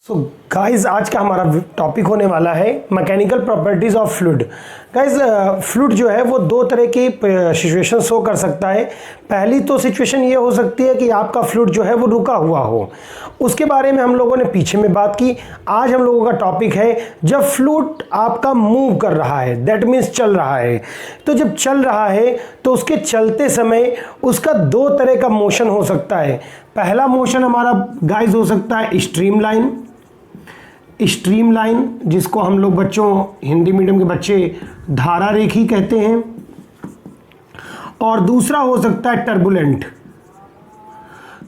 So guys आज का हमारा टॉपिक होने वाला है mechanical properties of fluid. Guys fluid जो है वो दो तरह की सिचुएशन शो कर सकता है। पहली तो सिचुएशन ये हो सकती है कि आपका फ्लूइड जो है वो रुका हुआ हो, उसके बारे में हम लोगों ने पीछे में बात की। आज हम लोगों का टॉपिक है जब फ्लूइड आपका मूव कर रहा है, दैट मीन्स चल रहा है। तो जब चल रहा है तो उसके चलते समय उसका दो तरह का मोशन हो सकता है। पहला मोशन हमारा गाइस हो सकता है स्ट्रीम लाइन, जिसको हम लोग बच्चों हिंदी मीडियम के बच्चे धारा रेखी कहते हैं, और दूसरा हो सकता है टर्बुलेंट।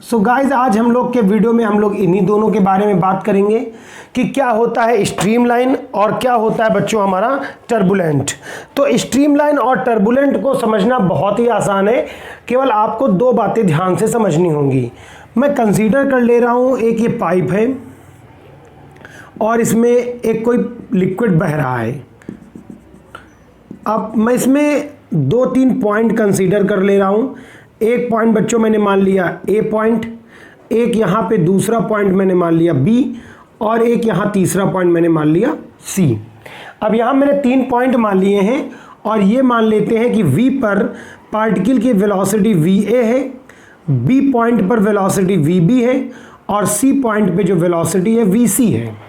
सो गाइस आज हम लोग के वीडियो में हम लोग इन्हीं दोनों के बारे में बात करेंगे कि क्या होता है स्ट्रीम लाइन और क्या होता है बच्चों हमारा टर्बुलेंट। तो स्ट्रीम लाइन और टर्बुलेंट को समझना बहुत ही आसान है, केवल आपको दो बातें ध्यान से समझनी होंगी। मैं कंसीडर कर ले रहा हूँ, एक ये पाइप है और इसमें एक कोई लिक्विड बह रहा है। अब मैं इसमें दो तीन पॉइंट कंसीडर कर ले रहा हूँ। एक पॉइंट बच्चों मैंने मान लिया ए पॉइंट, एक यहाँ पे दूसरा पॉइंट मैंने मान लिया बी, और एक यहाँ तीसरा पॉइंट मैंने मान लिया सी। अब यहाँ मैंने तीन पॉइंट मान लिए हैं और ये मान लेते हैं कि V पर पार्टिकल की वेलोसिटी VA है, B पॉइंट पर वेलोसिटी VB है और C पॉइंट पे जो वेलोसिटी है VC है।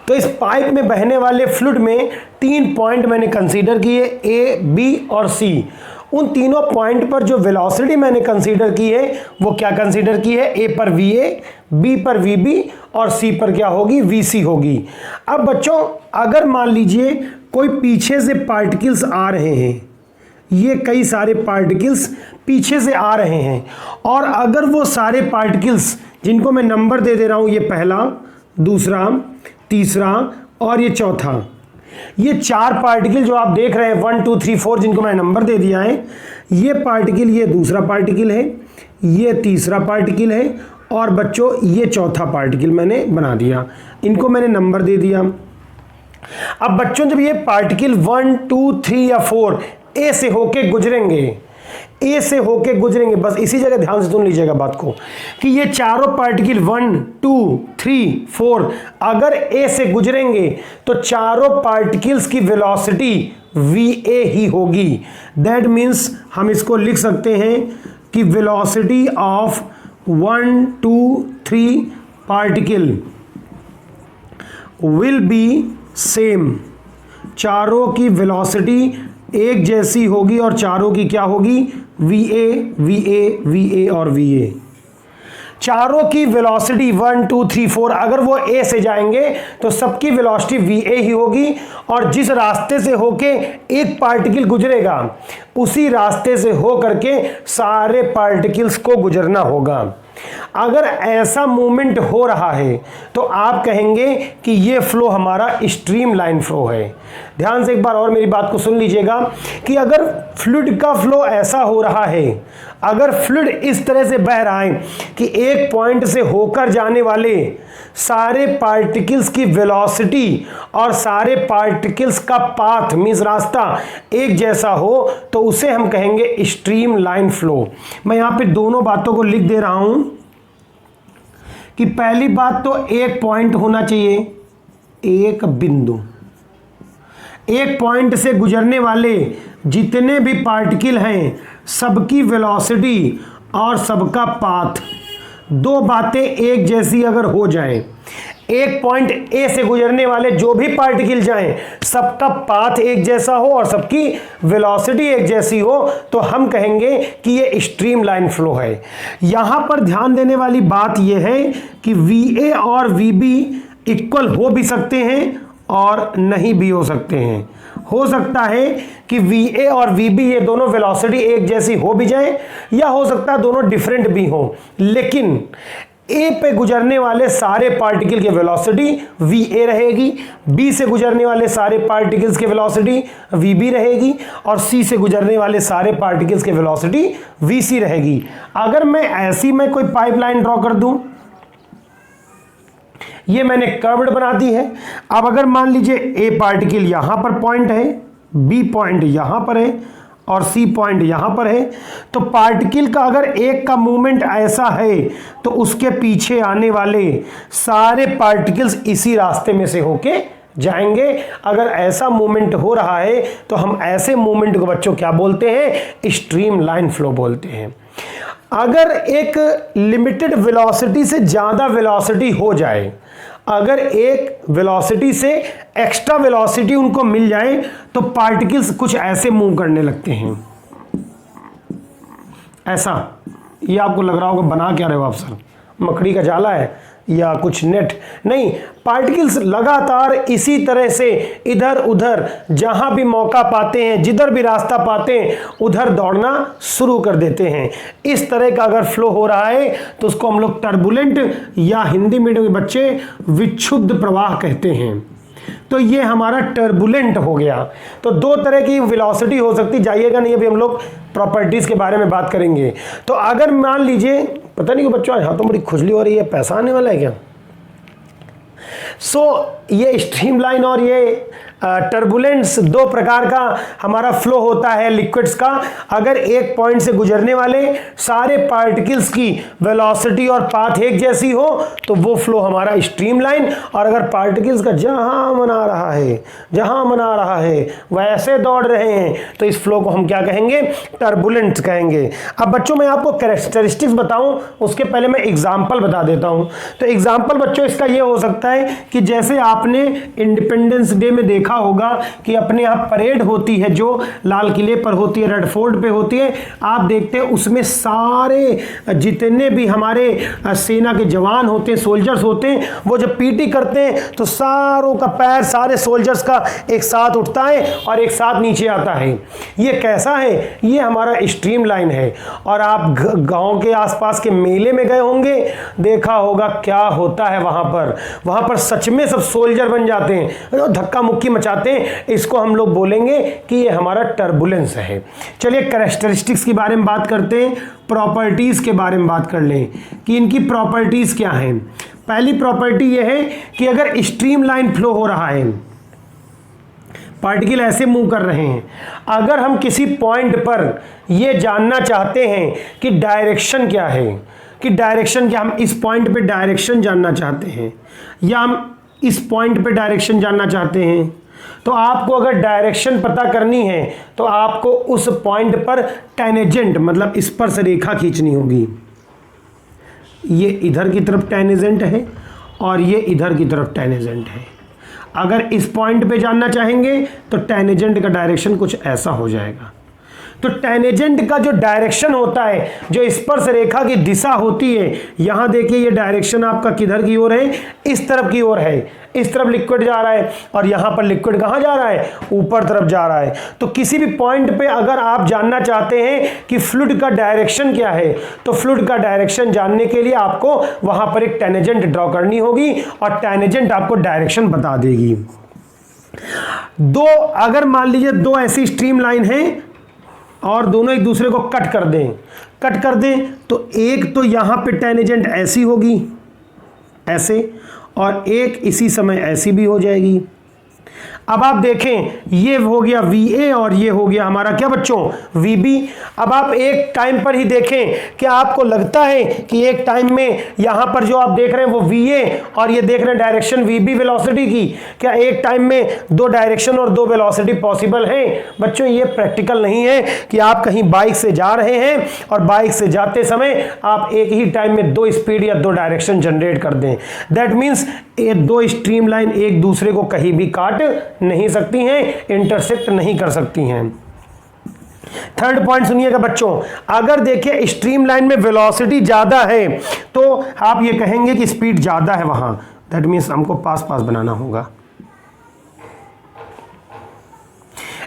तो इस पाइप में बहने वाले फ्लूइड में तीन पॉइंट मैंने कंसीडर किए, ए, बी और सी। उन तीनों पॉइंट पर जो वेलोसिटी मैंने कंसीडर की है वो क्या कंसीडर की है, ए पर VA, बी पर VB और सी पर क्या होगी, VC होगी। अब बच्चों अगर मान लीजिए कोई पीछे से पार्टिकल्स आ रहे हैं, ये कई सारे पार्टिकल्स पीछे से आ रहे हैं, और अगर वो सारे पार्टिकल्स जिनको मैं नंबर दे रहा हूँ, ये पहला, दूसरा, तीसरा और ये चौथा, ये चार पार्टिकल जो आप देख रहे हैं 1 2 3 4 जिनको मैंने नंबर दे दिया है, ये पार्टिकल, ये दूसरा पार्टिकल है, ये तीसरा पार्टिकल है और बच्चों ये चौथा पार्टिकल मैंने बना दिया, इनको मैंने नंबर दे दिया। अब बच्चों जब ये पार्टिकल 1 2 3 या 4 ए से होके गुजरेंगे, ए से होके गुजरेंगे, बस इसी जगह ध्यान से सुन लीजिएगा बात को कि ये चारों पार्टिकल 1 2 3 4 अगर ए से गुजरेंगे तो चारों पार्टिकल्स की वेलोसिटी VA ही होगी। दैट मीन्स हम इसको लिख सकते हैं कि velocity of 1 2 3 particle will be same. चारों की वेलोसिटी एक जैसी होगी और चारों की क्या होगी, VA VA VA और VA। चारों की वेलोसिटी 1 2 3 4 अगर वो A से जाएंगे तो सबकी वेलोसिटी VA ही होगी, और जिस रास्ते से होके एक पार्टिकल गुजरेगा उसी रास्ते से हो करके सारे पार्टिकल्स को गुजरना होगा। अगर ऐसा मूवमेंट हो रहा है तो आप कहेंगे कि ये फ्लो हमारा स्ट्रीम लाइन फ्लो है। ध्यान से एक बार और मेरी बात को सुन लीजिएगा कि अगर फ्लूइड का फ्लो ऐसा हो रहा है, अगर फ्लूइड इस तरह से बह रहा है कि एक पॉइंट से होकर जाने वाले सारे पार्टिकल्स की वेलोसिटी और सारे पार्टिकल्स का पाथ मींस रास्ता एक जैसा हो, तो उसे हम कहेंगे स्ट्रीम लाइन फ्लो। मैं यहाँ पे दोनों बातों को लिख दे रहा हूं कि पहली बात तो एक पॉइंट होना चाहिए, एक बिंदु, एक पॉइंट से गुजरने वाले जितने भी पार्टिकल हैं सबकी वेलोसिटी और सबका पाथ, दो बातें एक जैसी अगर हो जाए, एक पॉइंट ए से गुजरने वाले जो भी पार्टिकल जाएं सबका पाथ एक जैसा हो और सबकी वेलोसिटी एक जैसी हो, तो हम कहेंगे कि ये स्ट्रीम लाइन फ्लो है। यहां पर ध्यान देने वाली बात यह है कि VA और VB इक्वल हो भी सकते हैं और नहीं भी हो सकते हैं। हो सकता है कि VA और VB ये दोनों वेलोसिटी एक जैसी हो भी जाए, या हो सकता है दोनों डिफरेंट भी हो, लेकिन A पे गुजरने वाले सारे पार्टिकल की वेलोसिटी VA रहेगी, B से गुजरने वाले सारे पार्टिकल्स की वेलोसिटी VB रहेगी, और C से गुजरने वाले सारे पार्टिकल्स की वेलोसिटी VC रहेगी। अगर मैं कोई पाइपलाइन ड्रॉ कर दूं, ये मैंने कर्व्ड बना दी है। अब अगर मान लीजिए A पार्टिकल यहां पर पॉइंट है, B पॉइंट यहां पर है और सी पॉइंट यहां पर है। तो पार्टिकल का अगर एक का मूवमेंट ऐसा है तो उसके पीछे आने वाले सारे पार्टिकल्स इसी रास्ते में से होके जाएंगे। अगर ऐसा मूवमेंट हो रहा है तो हम ऐसे मूवमेंट को बच्चों क्या बोलते हैं? स्ट्रीम लाइन फ्लो बोलते हैं। अगर एक लिमिटेड वेलोसिटी से ज़्यादा वेलोसिटी हो जाए, अगर एक वेलोसिटी से एक्स्ट्रा वेलोसिटी उनको मिल जाए तो पार्टिकल्स कुछ ऐसे मूव करने लगते हैं। ऐसा, ये आपको लग रहा होगा बना क्या रहे हो आप सर, मकड़ी का जाला है या कुछ नेट? नहीं, पार्टिकल्स लगातार इसी तरह से इधर उधर जहां भी मौका पाते हैं, जिधर भी रास्ता पाते हैं, उधर दौड़ना शुरू कर देते हैं। इस तरह का अगर फ्लो हो रहा है तो उसको हम लोग टर्बुलेंट या हिंदी मीडियम के बच्चे विक्षुब्ध प्रवाह कहते हैं। तो ये हमारा टर्बुलेंट हो गया। तो दो तरह की वेलोसिटी हो सकती, जाइएगा नहीं, अभी हम लोग प्रॉपर्टीज़ के बारे में बात करेंगे। तो अगर मान लीजिए, पता नहीं कि बच्चों यहाँ तो बड़ी खुजली हो रही है, पैसा आने वाला है क्या? ये स्ट्रीमलाइन और ये टर्बुलेंस दो प्रकार का हमारा फ्लो होता है लिक्विड्स का। अगर एक पॉइंट से गुजरने वाले सारे पार्टिकल्स की वेलोसिटी और पाथ एक जैसी हो तो वो फ्लो हमारा स्ट्रीमलाइन, और अगर पार्टिकल्स का जहां मना रहा है वैसे दौड़ रहे हैं तो इस फ्लो को हम क्या कहेंगे? टर्बुलेंट कहेंगे। अब बच्चों मैं आपको कैरेक्टरिस्टिक्स बताऊं उसके पहले मैं एग्जाम्पल बता देता हूं। तो एग्जाम्पल बच्चों इसका ये हो सकता है कि जैसे आपने इंडिपेंडेंस डे में देखा होगा कि अपने यहाँ परेड होती है, जो लाल किले पर होती है, रेड फोर्ट पे होती है, आप देखते हैं उसमें सारे जितने भी हमारे सेना के जवान होते हैं, सोल्जर्स होते हैं, वो जब पीटी करते हैं तो सारों का पैर सारे सोल्जर्स का एक साथ उठता है और एक साथ नीचे आता है। ये कैसा है? ये हमारा स्ट्रीम लाइन है। और आप गांव के आसपास के मेले में गए होंगे, देखा होगा क्या होता है वहां पर सच में सब सोल्जर बन जाते हैं, धक्का मुक्की मचाते हैं। इसको हम लोग बोलेंगे कि ये हमारा टर्बुलेंस है। चलिए कैरेक्टरिस्टिक्स के बारे में बात करते हैं, प्रॉपर्टीज के बारे में बात कर लें कि इनकी प्रॉपर्टीज क्या हैं। पहली प्रॉपर्टी ये है कि अगर स्ट्रीम लाइन फ्लो हो रहा है, पार्टिकल ऐसे मूव कर रहे हैं, अगर हम किसी पॉइंट पर ये जानना चाहते हैं कि डायरेक्शन क्या है, हम इस पॉइंट पे डायरेक्शन जानना चाहते हैं या हम इस पॉइंट पे डायरेक्शन जानना चाहते हैं, तो आपको अगर डायरेक्शन पता करनी है तो आपको उस पॉइंट पर टेंजेंट मतलब इस पर से रेखा खींचनी होगी। ये इधर की तरफ टेंजेंट है और ये इधर की तरफ टेंजेंट है। अगर इस पॉइंट पे जानना चाहेंगे तो टेंजेंट का डायरेक्शन कुछ ऐसा हो जाएगा। तो टेंजेंट का जो डायरेक्शन होता है, जो स्पर्श रेखा की दिशा होती है, यहां देखिए ये डायरेक्शन आपका किधर की ओर है? इस तरफ की ओर है। इस तरफ लिक्विड जा रहा है और यहां पर लिक्विड कहां जा रहा है? ऊपर तरफ जा रहा है। तो किसी भी पॉइंट पे अगर आप जानना चाहते हैं कि फ्लूइड का डायरेक्शन क्या है, तो फ्लूइड का डायरेक्शन जानने के लिए आपको वहां पर एक टेंजेंट ड्रॉ करनी होगी और टेंजेंट आपको डायरेक्शन बता देगी। अगर मान लीजिए दो ऐसी स्ट्रीम लाइन है और दोनों एक दूसरे को कट कर दें तो एक तो यहां पे टेंजेंट ऐसी होगी, ऐसे, और एक इसी समय ऐसी भी हो जाएगी। अब आप देखें ये हो गया VA और ये हो गया हमारा क्या बच्चों? VB। अब आप एक टाइम पर ही देखें, क्या आपको लगता है कि एक टाइम में यहां पर जो आप देख रहे हैं वो VA और ये देख रहे हैं डायरेक्शन VB वेलोसिटी की, क्या एक टाइम में दो डायरेक्शन और दो वेलोसिटी पॉसिबल है? बच्चों ये प्रैक्टिकल नहीं है कि आप कहीं बाइक से जा रहे हैं और बाइक से जाते समय आप एक ही टाइम में दो स्पीड या दो डायरेक्शन जनरेट कर दें। दैट मीन्स ये दो स्ट्रीम लाइन एक दूसरे को कहीं भी काट नहीं सकती हैं, इंटरसेक्ट नहीं कर सकती हैं। थर्ड पॉइंट सुनिएगा बच्चों, अगर देखिए स्ट्रीम लाइन में वेलोसिटी ज्यादा है तो आप ये कहेंगे कि स्पीड ज्यादा है वहां, दैट मीन्स हमको पास बनाना होगा।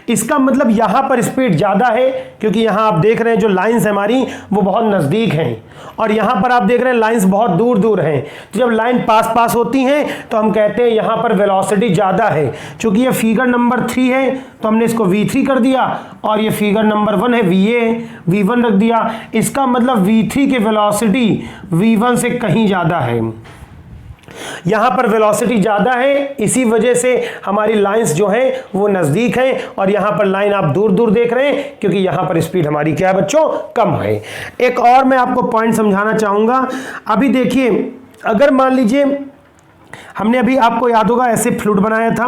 इसका मतलब यहां पर स्पीड ज्यादा है क्योंकि यहां आप देख रहे हैं जो लाइंस हमारी वो बहुत नजदीक हैं और यहां पर आप देख रहे हैं लाइंस बहुत दूर दूर हैं। तो जब लाइन पास होती हैं तो हम कहते हैं यहां पर वेलोसिटी ज्यादा है। चूंकि ये फिगर नंबर 3 है तो हमने इसको V3 कर दिया और ये फिगर नंबर 1 है V1 रख दिया। इसका मतलब V3 की वेलोसिटी V1 से कहीं ज्यादा है। यहां पर वेलोसिटी ज़्यादा है, इसी वजह से हमारी लाइंस जो हैं वो नज़दीक हैं, और यहां पर लाइन आप दूर दूर देख रहे हैं क्योंकि यहां पर स्पीड हमारी क्या है बच्चों, कम है। एक और मैं आपको पॉइंट समझाना चाहूँगा। अभी देखिए, अगर मान लीजिए हमने अभी, आपको याद होगा, ऐसे फ्लूइड बनाया था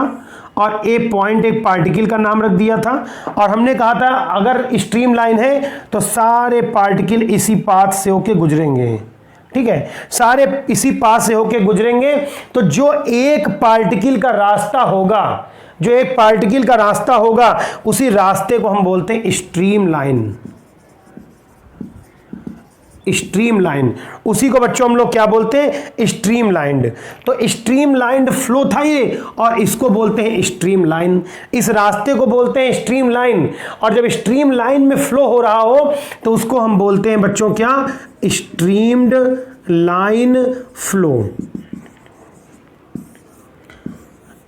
और एक पॉइंट, एक पार्टिकल का नाम रख दिया था, और हमने कहा था अगर स्ट्रीम लाइन है तो सारे पार्टिकल इसी पाथ से होके गुजरेंगे। ठीक है, सारे इसी पाथ से होके गुजरेंगे। तो जो एक पार्टिकल का रास्ता होगा, जो एक पार्टिकल का रास्ता होगा, उसी रास्ते को हम बोलते हैं स्ट्रीम लाइन। स्ट्रीम लाइन, उसी को बच्चों हम लोग क्या बोलते हैं, स्ट्रीम लाइंड। तो स्ट्रीम लाइंड फ्लो था ये, और इसको बोलते हैं स्ट्रीम लाइन। इस रास्ते को बोलते हैं स्ट्रीम लाइन। और जब स्ट्रीम लाइन में फ्लो हो रहा हो तो उसको हम बोलते हैं बच्चों क्या, streamed line flow.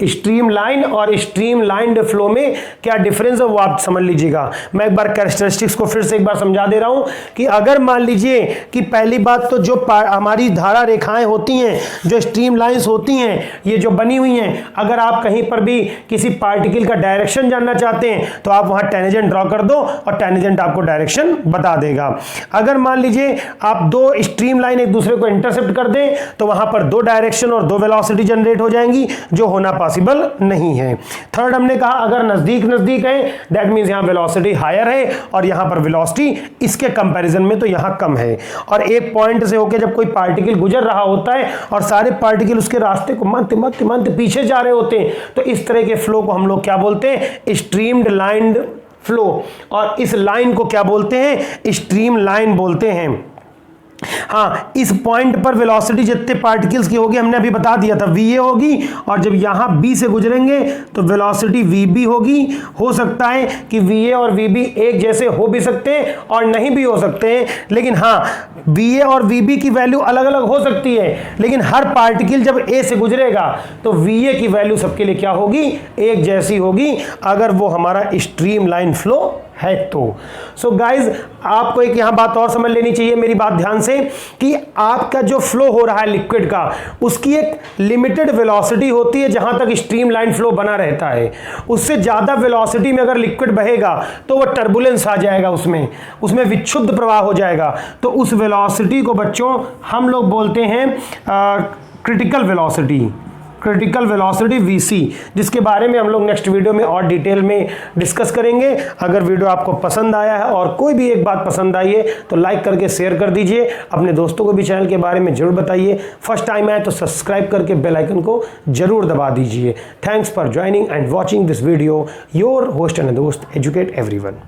Stream line और स्ट्रीम लाइंड फ्लो में क्या डिफरेंस है वो आप समझ लीजिएगा। मैं एक बार कैरेक्टरिस्टिक्स को फिर से एक बार समझा दे रहा हूं कि अगर मान लीजिए कि पहली बात तो जो हमारी धारा रेखाएं होती हैं, जो स्ट्रीम लाइंस होती हैं, ये जो बनी हुई हैं, अगर आप कहीं पर भी किसी पार्टिकल का डायरेक्शन जानना चाहते हैं तो आप वहां टेंजेंट ड्रॉ कर दो और टेंजेंट आपको डायरेक्शन बता देगा। अगर मान लीजिए आप दो स्ट्रीम लाइन एक दूसरे को इंटरसेप्ट कर दें तो वहां पर दो डायरेक्शन और दो वेलोसिटी जनरेट हो जाएंगी, जो होना पॉसिबल नहीं है। थर्ड हमने कहा अगर नजदीक नजदीक है, दैट मींस यहां वेलोसिटी हायर है और यहां पर वेलोसिटी इसके कंपैरिजन में तो यहां कम है। और एक पॉइंट से होकर जब कोई पार्टिकल गुजर रहा होता है और सारे पार्टिकल उसके रास्ते को मानते पीछे जा रहे होते हैं, तो इस तरह के फ्लो को हम लोग क्या बोलते हैं, स्ट्रीम्ड लाइंड फ्लो। और इस लाइन को क्या बोलते हैं, स्ट्रीम लाइन बोलते हैं। हाँ, इस पॉइंट पर वेलोसिटी जितने पार्टिकल्स की होगी हमने अभी बता दिया था, va होगी, और जब यहां b से गुजरेंगे तो वेलोसिटी vb होगी। हो सकता है कि va और vb एक जैसे हो भी सकते हैं और नहीं भी हो सकते हैं, लेकिन हाँ, va और vb की वैल्यू अलग अलग हो सकती है, लेकिन हर पार्टिकल जब a से गुजरेगा तो va की वैल्यू सबके लिए क्या होगी, एक जैसी होगी, अगर वो हमारा स्ट्रीम लाइन फ्लो है तो। सो गाइज, आपको एक यहां बात और समझ लेनी चाहिए मेरी बात ध्यान से, कि आपका जो फ्लो हो रहा है लिक्विड का, उसकी एक लिमिटेड वेलोसिटी होती है जहां तक स्ट्रीम लाइन फ्लो बना रहता है। उससे ज्यादा वेलोसिटी में अगर लिक्विड बहेगा तो वो टर्बुलेंस आ जाएगा, उसमें विक्षुब्ध प्रवाह हो जाएगा। तो उस वेलोसिटी को बच्चों हम लोग बोलते हैं critical velocity, critical velocity vc, जिसके बारे में हम लोग नेक्स्ट वीडियो में और डिटेल में डिस्कस करेंगे। अगर वीडियो आपको पसंद आया है और कोई भी एक बात पसंद आई है तो लाइक करके शेयर कर दीजिए, अपने दोस्तों को भी चैनल के बारे में जरूर बताइए। फर्स्ट टाइम आए तो सब्सक्राइब करके बेल आइकन को जरूर दबा दीजिए। Thanks for joining and watching this video. Your host and दोस्त एजुकेट एवरीवन।